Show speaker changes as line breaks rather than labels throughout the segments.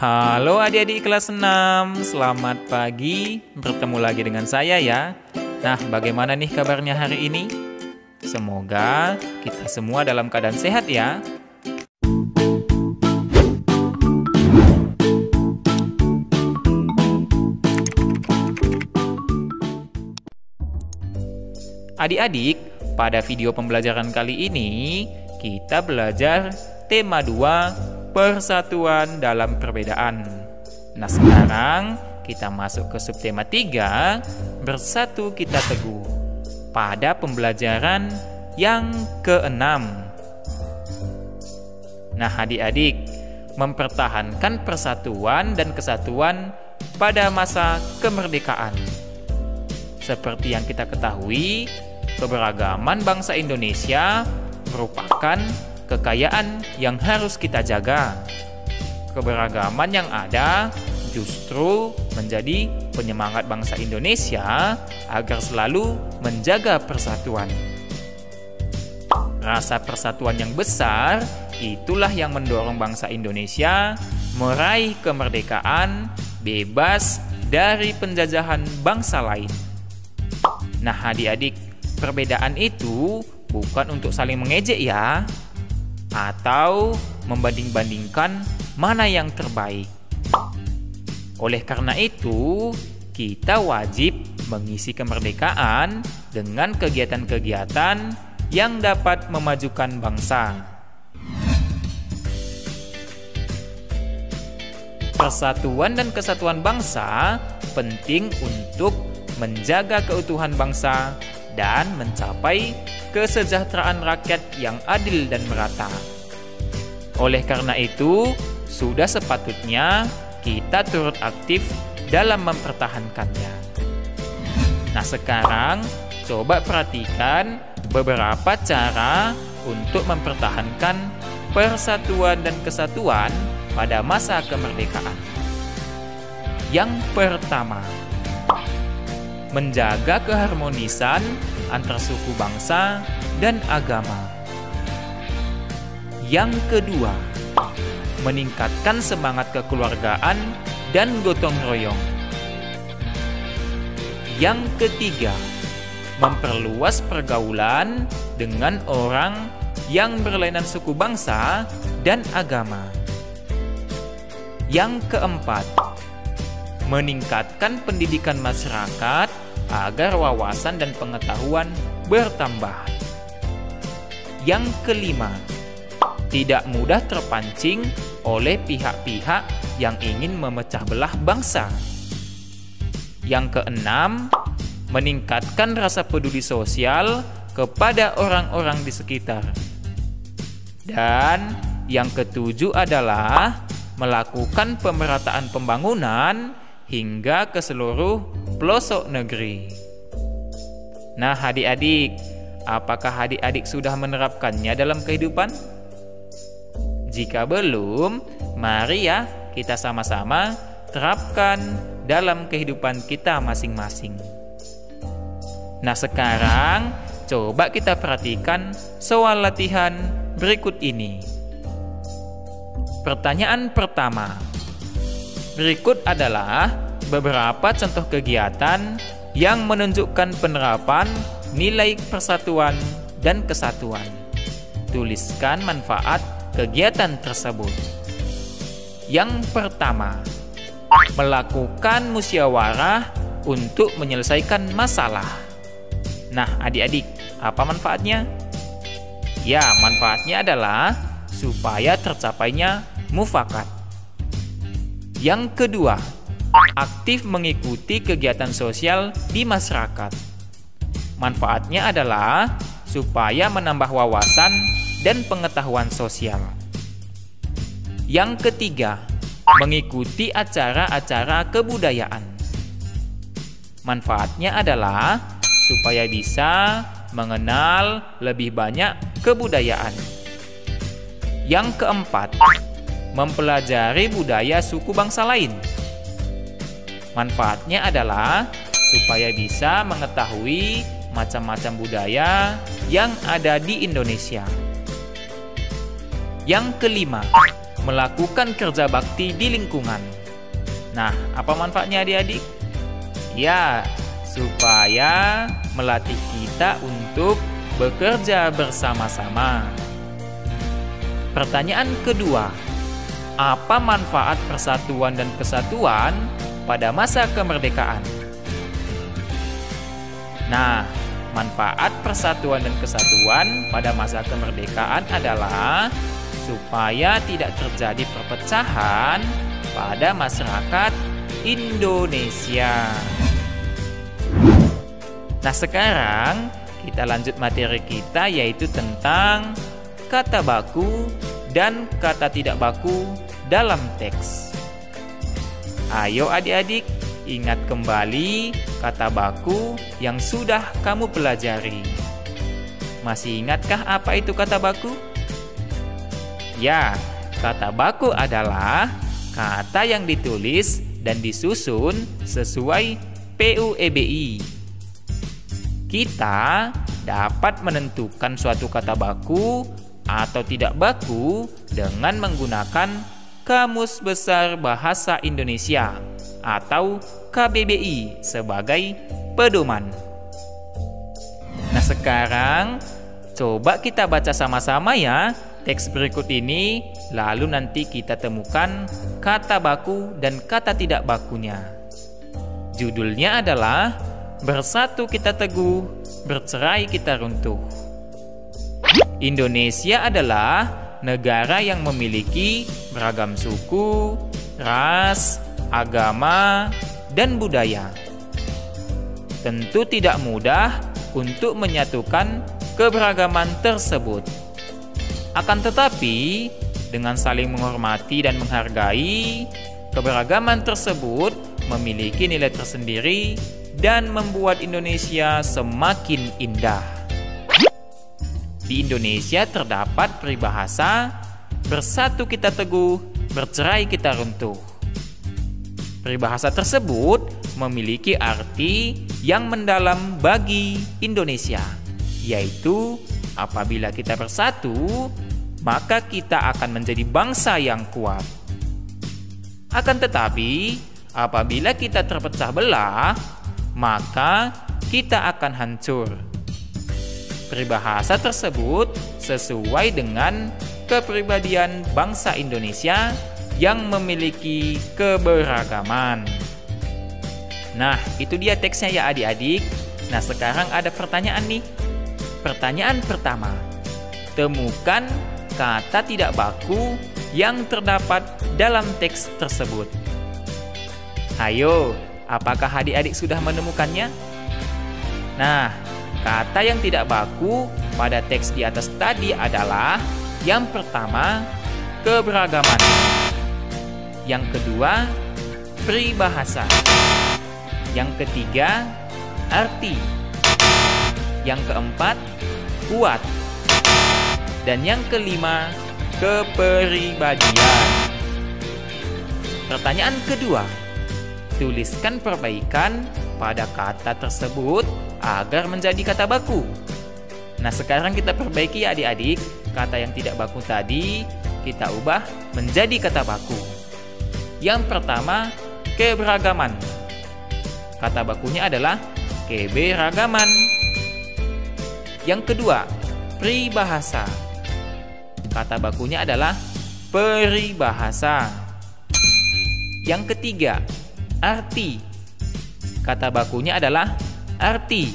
Halo adik-adik kelas 6, selamat pagi, bertemu lagi dengan saya ya. Nah, bagaimana nih kabarnya hari ini? Semoga kita semua dalam keadaan sehat ya. Adik-adik, pada video pembelajaran kali ini, kita belajar tema 2, persatuan dalam perbedaan. Nah, sekarang kita masuk ke subtema 3, bersatu kita teguh, pada pembelajaran yang ke-6. Nah, adik-adik, mempertahankan persatuan dan kesatuan pada masa kemerdekaan. Seperti yang kita ketahui, keberagaman bangsa Indonesia merupakan kekayaan yang harus kita jaga. Keberagaman yang ada justru menjadi penyemangat bangsa Indonesia agar selalu menjaga persatuan. Rasa persatuan yang besar itulah yang mendorong bangsa Indonesia meraih kemerdekaan bebas dari penjajahan bangsa lain. Nah, adik-adik, perbedaan itu bukan untuk saling mengejek ya, atau membanding-bandingkan mana yang terbaik. Oleh karena itu, kita wajib mengisi kemerdekaan dengan kegiatan-kegiatan yang dapat memajukan bangsa. Persatuan dan kesatuan bangsa penting untuk menjaga keutuhan bangsa dan mencapai kesejahteraan rakyat yang adil dan merata. Oleh karena itu, sudah sepatutnya kita turut aktif dalam mempertahankannya. Nah, sekarang coba perhatikan beberapa cara untuk mempertahankan persatuan dan kesatuan pada masa kemerdekaan. Yang pertama, menjaga keharmonisan antar suku bangsa dan agama. Yang kedua, meningkatkan semangat kekeluargaan dan gotong royong. Yang ketiga, memperluas pergaulan dengan orang yang berlainan suku bangsa dan agama. Yang keempat, meningkatkan pendidikan masyarakat agar wawasan dan pengetahuan bertambah. Yang kelima, tidak mudah terpancing oleh pihak-pihak yang ingin memecah belah bangsa. Yang keenam, meningkatkan rasa peduli sosial kepada orang-orang di sekitar. Dan yang ketujuh adalah melakukan pemerataan pembangunan hingga ke seluruh pelosok negeri. Nah, adik-adik, apakah adik-adik sudah menerapkannya dalam kehidupan? Jika belum, mari ya kita sama-sama terapkan dalam kehidupan kita masing-masing. Nah, sekarang coba kita perhatikan soal latihan berikut ini. Pertanyaan pertama. Berikut adalah beberapa contoh kegiatan yang menunjukkan penerapan nilai persatuan dan kesatuan. Tuliskan manfaat kegiatan tersebut. Yang pertama, melakukan musyawarah untuk menyelesaikan masalah. Nah, adik-adik, apa manfaatnya? Ya, manfaatnya adalah supaya tercapainya mufakat. Yang kedua, aktif mengikuti kegiatan sosial di masyarakat. Manfaatnya adalah supaya menambah wawasan dan pengetahuan sosial. Yang ketiga, mengikuti acara-acara kebudayaan. Manfaatnya adalah supaya bisa mengenal lebih banyak kebudayaan. Yang keempat, mempelajari budaya suku bangsa lain. Manfaatnya adalah supaya bisa mengetahui macam-macam budaya yang ada di Indonesia. Yang kelima, melakukan kerja bakti di lingkungan. Nah, apa manfaatnya adik-adik? Ya, supaya melatih kita untuk bekerja bersama-sama. Pertanyaan kedua, apa manfaat persatuan dan kesatuan pada masa kemerdekaan? Nah, manfaat persatuan dan kesatuan pada masa kemerdekaan adalah supaya tidak terjadi perpecahan pada masyarakat Indonesia. Nah, sekarang kita lanjut materi kita, yaitu tentang kata baku dan kata tidak baku dalam teks. Ayo adik-adik, ingat kembali kata baku yang sudah kamu pelajari. Masih ingatkah apa itu kata baku? Ya, kata baku adalah kata yang ditulis dan disusun sesuai PUEBI. Kita dapat menentukan suatu kata baku atau tidak baku dengan menggunakan Kamus Besar Bahasa Indonesia atau KBBI sebagai pedoman. Nah, sekarang coba kita baca sama-sama ya teks berikut ini, lalu nanti kita temukan kata baku dan kata tidak bakunya. Judulnya adalah Bersatu Kita Teguh, Bercerai Kita Runtuh. Indonesia adalah negara yang memiliki beragam suku, ras, agama, dan budaya. Tentu tidak mudah untuk menyatukan keberagaman tersebut. Akan tetapi, dengan saling menghormati dan menghargai, keberagaman tersebut memiliki nilai tersendiri dan membuat Indonesia semakin indah. Di Indonesia terdapat peribahasa, bersatu kita teguh, bercerai kita runtuh. Peribahasa tersebut memiliki arti yang mendalam bagi Indonesia, yaitu apabila kita bersatu, maka kita akan menjadi bangsa yang kuat. Akan tetapi, apabila kita terpecah belah, maka kita akan hancur. Peribahasa tersebut sesuai dengan kepribadian bangsa Indonesia yang memiliki keberagaman. Nah, itu dia teksnya ya adik-adik. Nah, sekarang ada pertanyaan nih. Pertanyaan pertama, temukan kata tidak baku yang terdapat dalam teks tersebut. Ayo, apakah adik-adik sudah menemukannya? Nah, kata yang tidak baku pada teks di atas tadi adalah yang pertama, keberagaman. Yang kedua, peribahasa. Yang ketiga, arti. Yang keempat, kuat. Dan yang kelima, kepribadian. Pertanyaan kedua, tuliskan perbaikan pada kata tersebut agar menjadi kata baku. Nah, sekarang kita perbaiki ya adik-adik. Kata yang tidak baku tadi kita ubah menjadi kata baku. Yang pertama, keberagaman. Kata bakunya adalah keberagaman. Yang kedua, peribahasa. Kata bakunya adalah peribahasa. Yang ketiga, arti. Kata bakunya adalah arti.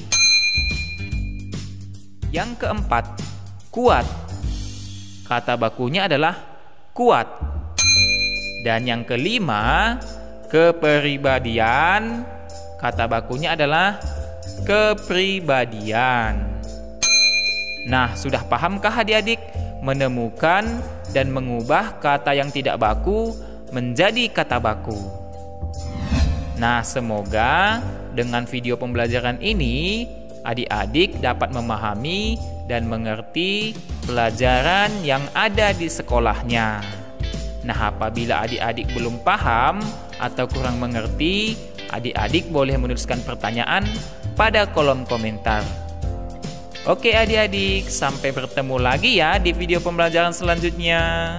Yang keempat, kuat. Kata bakunya adalah kuat. Dan yang kelima, kepribadian. Kata bakunya adalah kepribadian. Nah, sudah pahamkah adik-adik menemukan dan mengubah kata yang tidak baku menjadi kata baku? Nah, semoga dengan video pembelajaran ini adik-adik dapat memahami dan mengerti pelajaran yang ada di sekolahnya. Nah, apabila adik-adik belum paham atau kurang mengerti, adik-adik boleh menuliskan pertanyaan pada kolom komentar. Oke adik-adik, sampai bertemu lagi ya di video pembelajaran selanjutnya.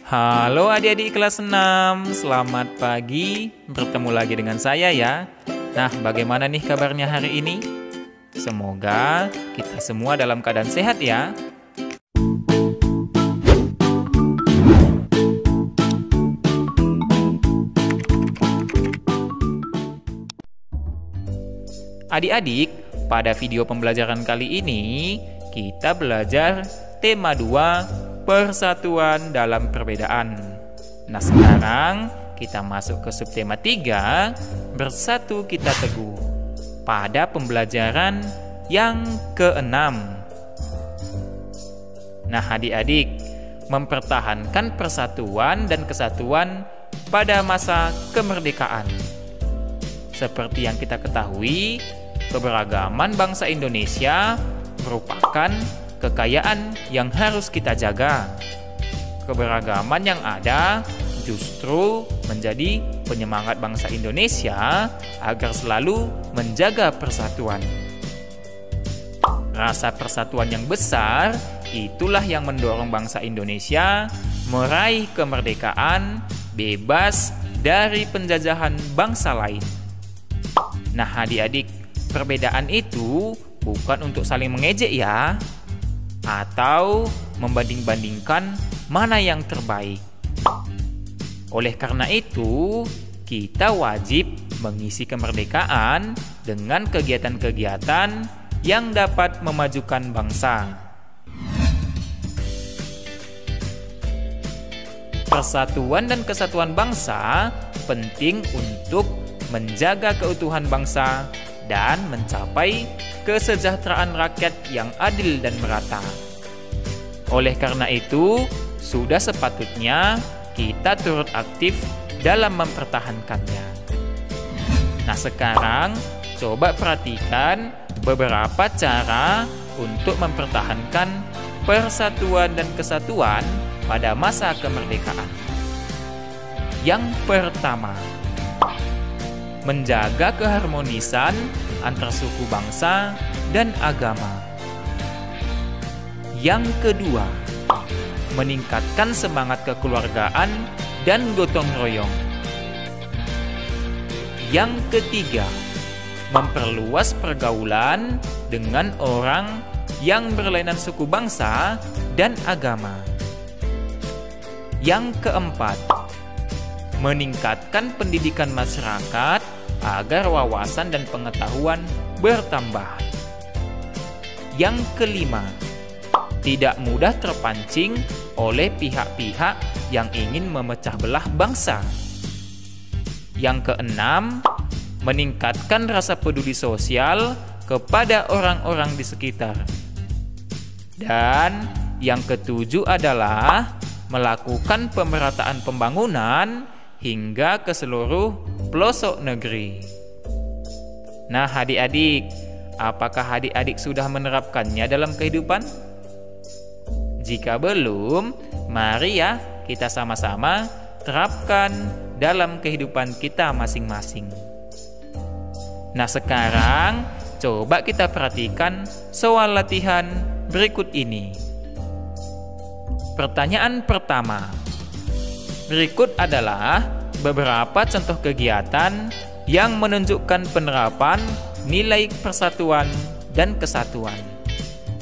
Halo adik-adik kelas 6, selamat pagi, bertemu lagi dengan saya ya. Nah, bagaimana nih kabarnya hari ini? Semoga kita semua dalam keadaan sehat ya. Adik-adik, pada video pembelajaran kali ini, kita belajar tema 2, persatuan dalam perbedaan. Nah, sekarang kita masuk ke subtema 3, bersatu kita teguh, pada pembelajaran yang ke-6. Nah, adik-adik, mempertahankan persatuan dan kesatuan pada masa kemerdekaan. Seperti yang kita ketahui, keberagaman bangsa Indonesia merupakan kekayaan yang harus kita jaga. Keberagaman yang ada justru menjadi penyemangat bangsa Indonesia agar selalu menjaga persatuan. Rasa persatuan yang besar itulah yang mendorong bangsa Indonesia meraih kemerdekaan bebas dari penjajahan bangsa lain. Nah, adik-adik, perbedaan itu bukan untuk saling mengejek ya, atau membanding-bandingkan mana yang terbaik. Oleh karena itu, kita wajib mengisi kemerdekaan dengan kegiatan-kegiatan yang dapat memajukan bangsa. Persatuan dan kesatuan bangsa penting untuk menjaga keutuhan bangsa dan mencapai kesejahteraan rakyat yang adil dan merata. Oleh karena itu, sudah sepatutnya kita turut aktif dalam mempertahankannya. Nah, sekarang coba perhatikan beberapa cara untuk mempertahankan persatuan dan kesatuan pada masa kemerdekaan. Yang pertama, menjaga keharmonisan antar suku bangsa dan agama. Yang kedua, meningkatkan semangat kekeluargaan dan gotong royong. Yang ketiga, memperluas pergaulan dengan orang yang berlainan suku bangsa dan agama. Yang keempat, meningkatkan pendidikan masyarakat agar wawasan dan pengetahuan bertambah. Yang kelima, tidak mudah terpancing oleh pihak-pihak yang ingin memecah belah bangsa. Yang keenam, meningkatkan rasa peduli sosial kepada orang-orang di sekitar. Dan yang ketujuh adalah melakukan pemerataan pembangunan hingga ke seluruh pelosok negeri. Nah, adik-adik, apakah adik-adik sudah menerapkannya dalam kehidupan? Jika belum, mari ya kita sama-sama terapkan dalam kehidupan kita masing-masing. Nah, sekarang coba kita perhatikan soal latihan berikut ini. Pertanyaan pertama. Berikut adalah beberapa contoh kegiatan yang menunjukkan penerapan nilai persatuan dan kesatuan.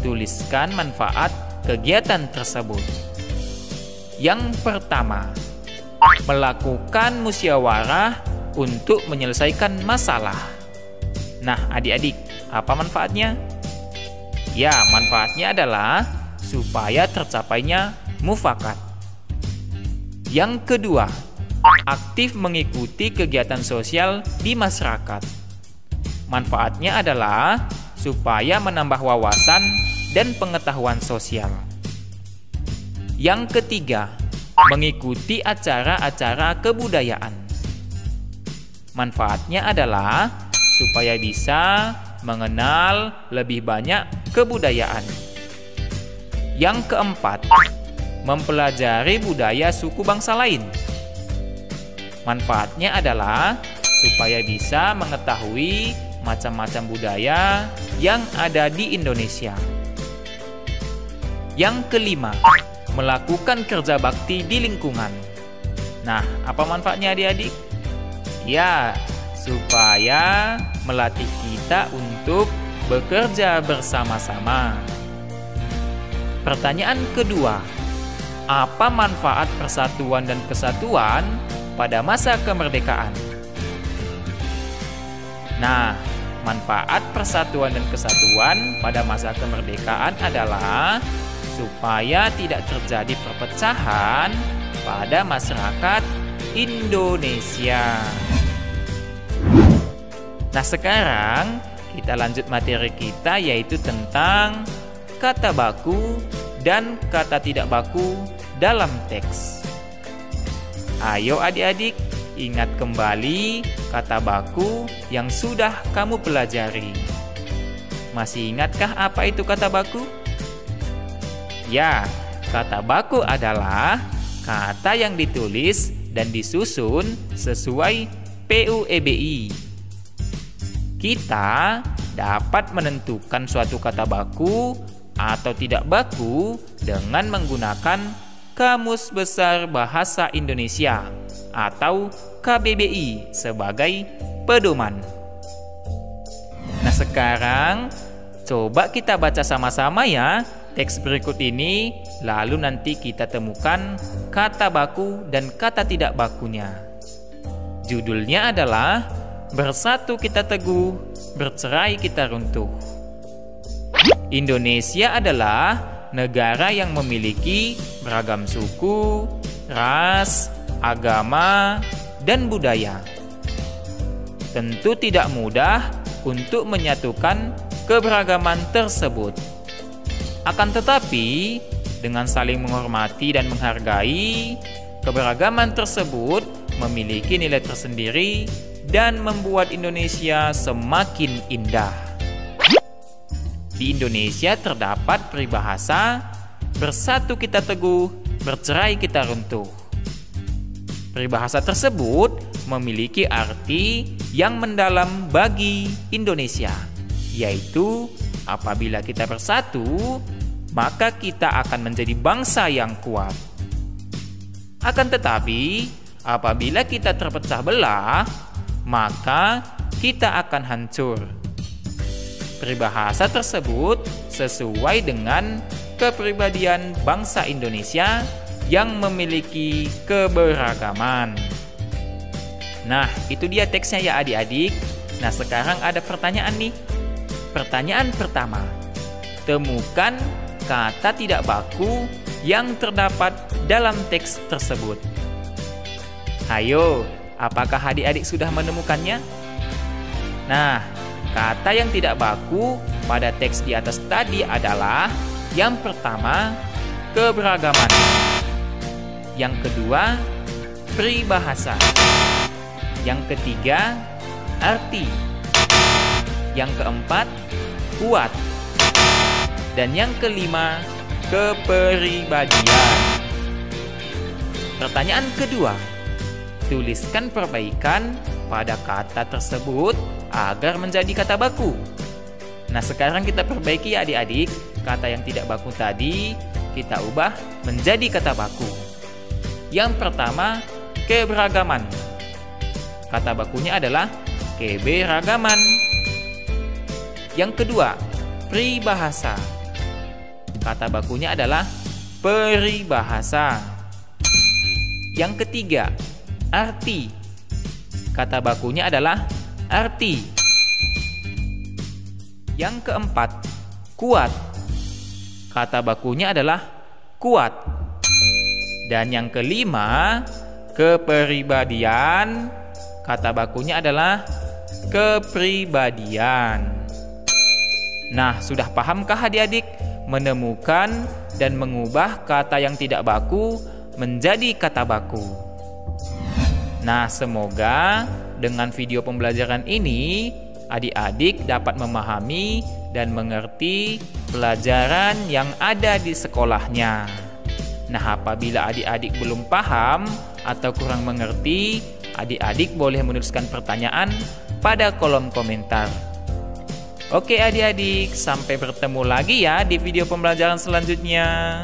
Tuliskan manfaat kegiatan tersebut. Yang pertama, melakukan musyawarah untuk menyelesaikan masalah. Nah, adik-adik, apa manfaatnya? Ya, manfaatnya adalah supaya tercapainya mufakat. Yang kedua, aktif mengikuti kegiatan sosial di masyarakat. Manfaatnya adalah supaya menambah wawasan dan pengetahuan sosial. Yang ketiga, mengikuti acara-acara kebudayaan. Manfaatnya adalah supaya bisa mengenal lebih banyak kebudayaan. Yang keempat, mempelajari budaya suku bangsa lain. Manfaatnya adalah supaya bisa mengetahui macam-macam budaya yang ada di Indonesia. Yang kelima, melakukan kerja bakti di lingkungan. Nah, apa manfaatnya adik-adik? Ya, supaya melatih kita untuk bekerja bersama-sama. Pertanyaan kedua, apa manfaat persatuan dan kesatuan pada masa kemerdekaan? Nah, manfaat persatuan dan kesatuan pada masa kemerdekaan adalah supaya tidak terjadi perpecahan pada masyarakat Indonesia. Nah, sekarang kita lanjut materi kita, yaitu tentang kata baku dan kata tidak baku dalam teks. Ayo adik-adik, ingat kembali kata baku yang sudah kamu pelajari. Masih ingatkah apa itu kata baku? Ya, kata baku adalah kata yang ditulis dan disusun sesuai PUEBI. Kita dapat menentukan suatu kata baku atau tidak baku dengan menggunakan Kamus Besar Bahasa Indonesia atau KBBI sebagai pedoman. Nah, sekarang coba kita baca sama-sama ya teks berikut ini, lalu nanti kita temukan kata baku dan kata tidak bakunya. Judulnya adalah Bersatu Kita Teguh, Bercerai Kita Runtuh. Indonesia adalah negara yang memiliki beragam suku, ras, agama, dan budaya. Tentu tidak mudah untuk menyatukan keberagaman tersebut. Akan tetapi, dengan saling menghormati dan menghargai, keberagaman tersebut memiliki nilai tersendiri dan membuat Indonesia semakin indah. Di Indonesia terdapat peribahasa, bersatu kita teguh, bercerai kita runtuh. Peribahasa tersebut memiliki arti yang mendalam bagi Indonesia, yaitu apabila kita bersatu, maka kita akan menjadi bangsa yang kuat. Akan tetapi, apabila kita terpecah belah, maka kita akan hancur. Peribahasa tersebut sesuai dengan kepribadian bangsa Indonesia yang memiliki keberagaman. Nah, itu dia teksnya ya adik-adik. Nah, sekarang ada pertanyaan nih. Pertanyaan pertama, temukan kata tidak baku yang terdapat dalam teks tersebut. Ayo, apakah adik-adik sudah menemukannya? Nah, kata yang tidak baku pada teks di atas tadi adalah yang pertama, keberagaman. Yang kedua, peribahasa. Yang ketiga, arti. Yang keempat, kuat. Dan yang kelima, kepribadian. Pertanyaan kedua, tuliskan perbaikan pada kata tersebut agar menjadi kata baku. Nah, sekarang kita perbaiki ya adik-adik. Kata yang tidak baku tadi kita ubah menjadi kata baku. Yang pertama, keberagaman. Kata bakunya adalah keberagaman. Yang kedua, peribahasa. Kata bakunya adalah peribahasa. Yang ketiga, arti. Kata bakunya adalah arti. Yang keempat, kuat. Kata bakunya adalah kuat. Dan yang kelima, kepribadian. Kata bakunya adalah kepribadian. Nah, sudah pahamkah adik-adik menemukan dan mengubah kata yang tidak baku menjadi kata baku? Nah, semoga dengan video pembelajaran ini adik-adik dapat memahami dan mengerti pelajaran yang ada di sekolahnya. Nah, apabila adik-adik belum paham atau kurang mengerti, adik-adik boleh menuliskan pertanyaan pada kolom komentar. Oke adik-adik, sampai bertemu lagi ya di video pembelajaran selanjutnya.